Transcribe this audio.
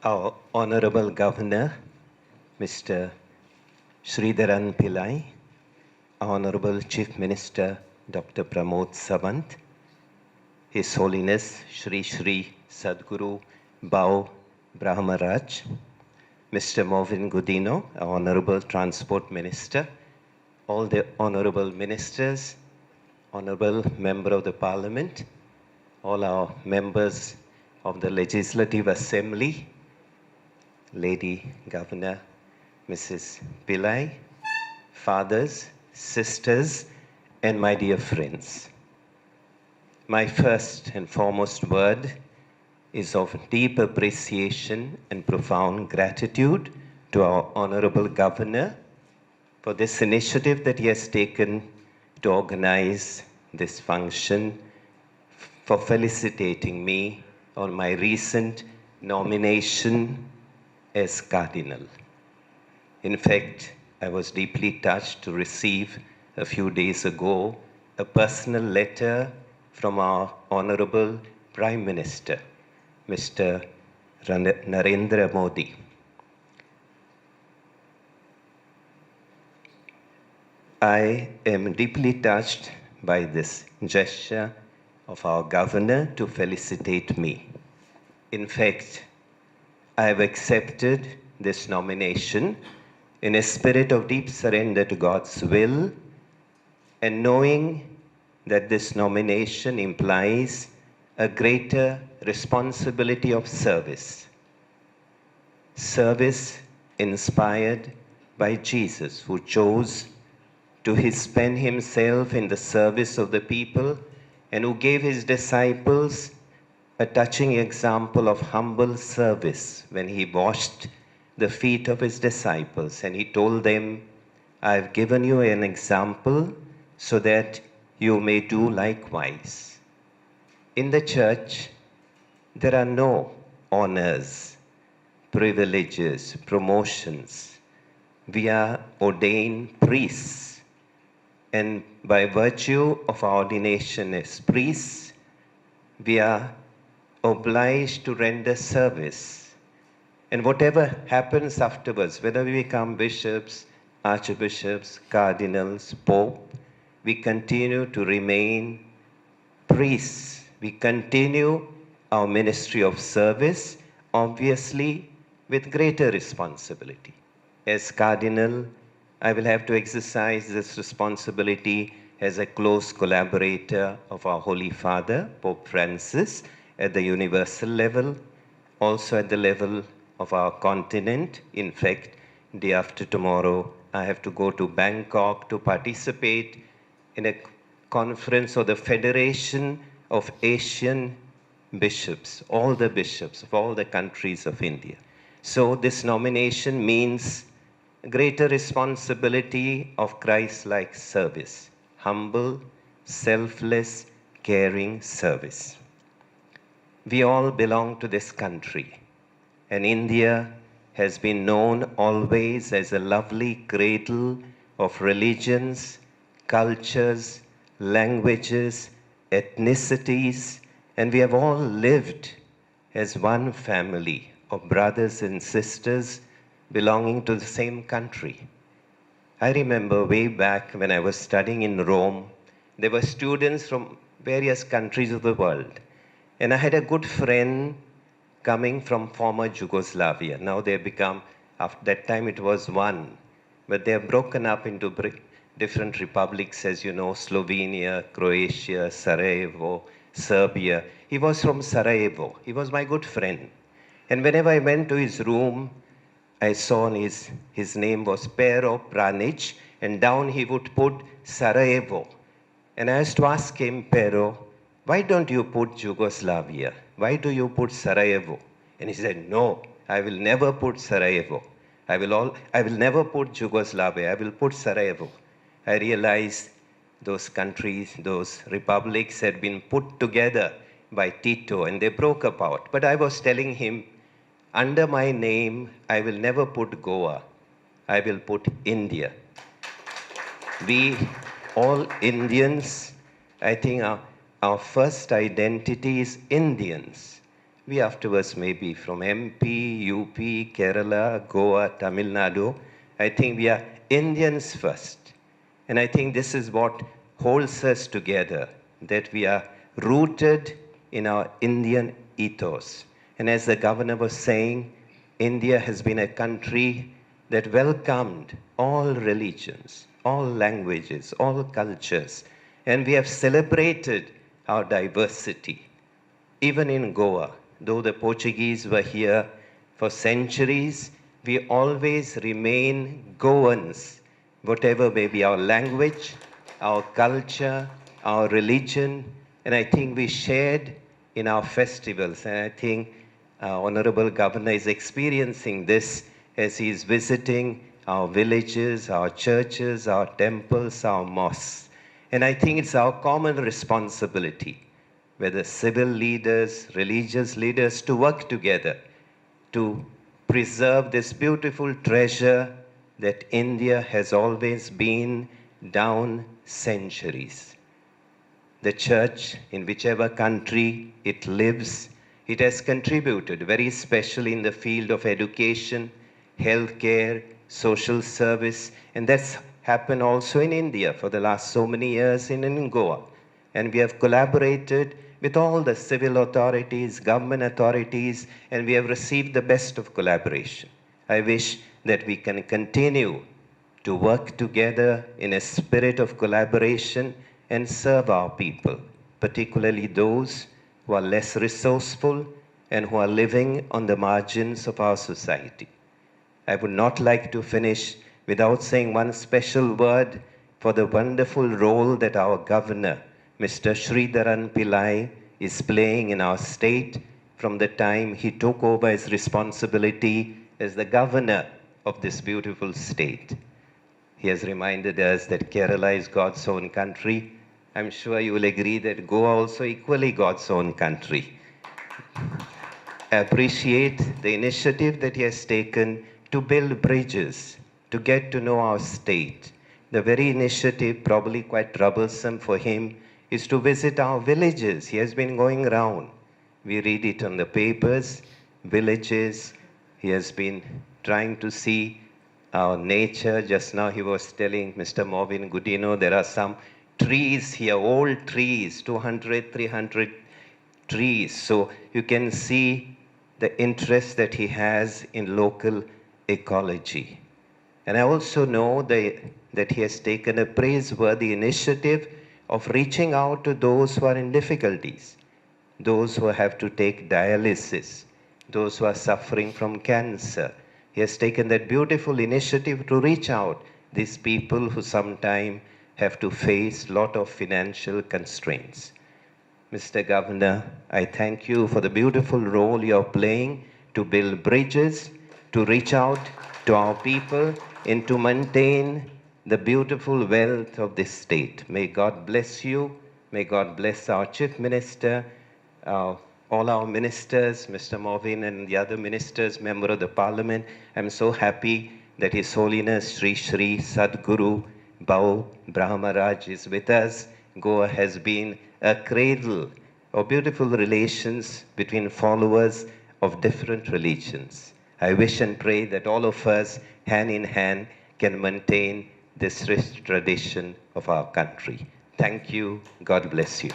Our Honorable Governor, Mr. Sridharan Pillai, Honorable Chief Minister, Dr. Pramod Sawant, His Holiness Shri Shri Sadguru Bao Brahmaraj, Mr. Movin Gudino, our Honorable Transport Minister, all the Honorable Ministers, Honorable Member of the Parliament, all our members of the Legislative Assembly, Lady Governor, Mrs. Pillai, fathers, sisters, and my dear friends. My first and foremost word is of deep appreciation and profound gratitude to our Honorable Governor for this initiative that he has taken to organize this function, for felicitating me on my recent nomination as Cardinal. In fact, I was deeply touched to receive a few days ago a personal letter from our Honorable Prime Minister, Mr. Narendra Modi. I am deeply touched by this gesture of our governor to felicitate me. In fact, I have accepted this nomination in a spirit of deep surrender to God's will, and knowing that this nomination implies a greater responsibility of service. Service inspired by Jesus, who chose to spend himself in the service of the people and who gave his disciples a touching example of humble service when he washed the feet of his disciples and he told them, I have given you an example so that you may do likewise. In the church, there are no honors, privileges, promotions. We are ordained priests, and by virtue of our ordination as priests, we are obliged to render service. And whatever happens afterwards, whether we become bishops, archbishops, cardinals, pope, we continue to remain priests. We continue our ministry of service, obviously with greater responsibility. As cardinal, I will have to exercise this responsibility as a close collaborator of our Holy Father, Pope Francis, at the universal level, also at the level of our continent. In fact, day after tomorrow, I have to go to Bangkok to participate in a conference of the Federation of Asian Bishops, all the bishops of all the countries of India. So this nomination means greater responsibility of Christ-like service, humble, selfless, caring service. We all belong to this country, and India has been known always as a lovely cradle of religions, cultures, languages, ethnicities, and we have all lived as one family of brothers and sisters belonging to the same country. I remember way back when I was studying in Rome, there were students from various countries of the world. And I had a good friend coming from former Yugoslavia. Now they have become, after that time it was one, but they have broken up into different republics, as you know, Slovenia, Croatia, Sarajevo, Serbia. He was from Sarajevo. He was my good friend. And whenever I went to his room, I saw his name was Pero Pranic, and down he would put Sarajevo. And I used to ask him, Pero, why don't you put Yugoslavia? Why do you put Sarajevo? And he said, no, I will never put Sarajevo. I will never put Yugoslavia. I will put Sarajevo. I realized those countries, those republics had been put together by Tito and they broke apart. But I was telling him, under my name, I will never put Goa. I will put India. We, all Indians, I think our first identity is Indians. We afterwards may be from MP, UP, Kerala, Goa, Tamil Nadu. I think we are Indians first. And I think this is what holds us together, that we are rooted in our Indian ethos. And as the governor was saying, India has been a country that welcomed all religions, all languages, all cultures, and we have celebrated our diversity. Even in Goa, though the Portuguese were here for centuries, we always remain Goans, whatever may be our language, our culture, our religion, and I think we shared in our festivals. And I think Honorable Governor is experiencing this as he is visiting our villages, our churches, our temples, our mosques. And I think it's our common responsibility, whether civil leaders, religious leaders, to work together to preserve this beautiful treasure that India has always been down centuries. The church, in whichever country it lives, it has contributed very especially in the field of education, healthcare, social service, and that's happened also in India for the last so many years in Goa. And we have collaborated with all the civil authorities, government authorities, and we have received the best of collaboration. I wish that we can continue to work together in a spirit of collaboration and serve our people, particularly those who are less resourceful and who are living on the margins of our society. I would not like to finish without saying one special word for the wonderful role that our governor, Mr. Sridharan Pillai, is playing in our state from the time he took over his responsibility as the governor of this beautiful state. He has reminded us that Kerala is God's own country. I'm sure you will agree that Goa also equally God's own country. I appreciate the initiative that he has taken to build bridges, to get to know our state. The very initiative, probably quite troublesome for him, is to visit our villages. He has been going around. We read it on the papers, villages. He has been trying to see our nature. Just now he was telling Mr. Movin Gudino, there are some trees here, old trees, 200, 300 trees. So you can see the interest that he has in local ecology. And I also know that he has taken a praiseworthy initiative of reaching out to those who are in difficulties, those who have to take dialysis, those who are suffering from cancer. He has taken that beautiful initiative to reach out these people who sometimes have to face a lot of financial constraints. Mr. Governor, I thank you for the beautiful role you're playing to build bridges, to reach out to our people, and to maintain the beautiful wealth of this state. May God bless you. May God bless our Chief Minister, all our ministers, Mr. Movin and the other ministers, member of the Parliament. I'm so happy that His Holiness Sri Sri Sadguru Bhau Brahmaraj is with us. Goa has been a cradle of beautiful relations between followers of different religions. I wish and pray that all of us, hand in hand, can maintain this rich tradition of our country. Thank you. God bless you.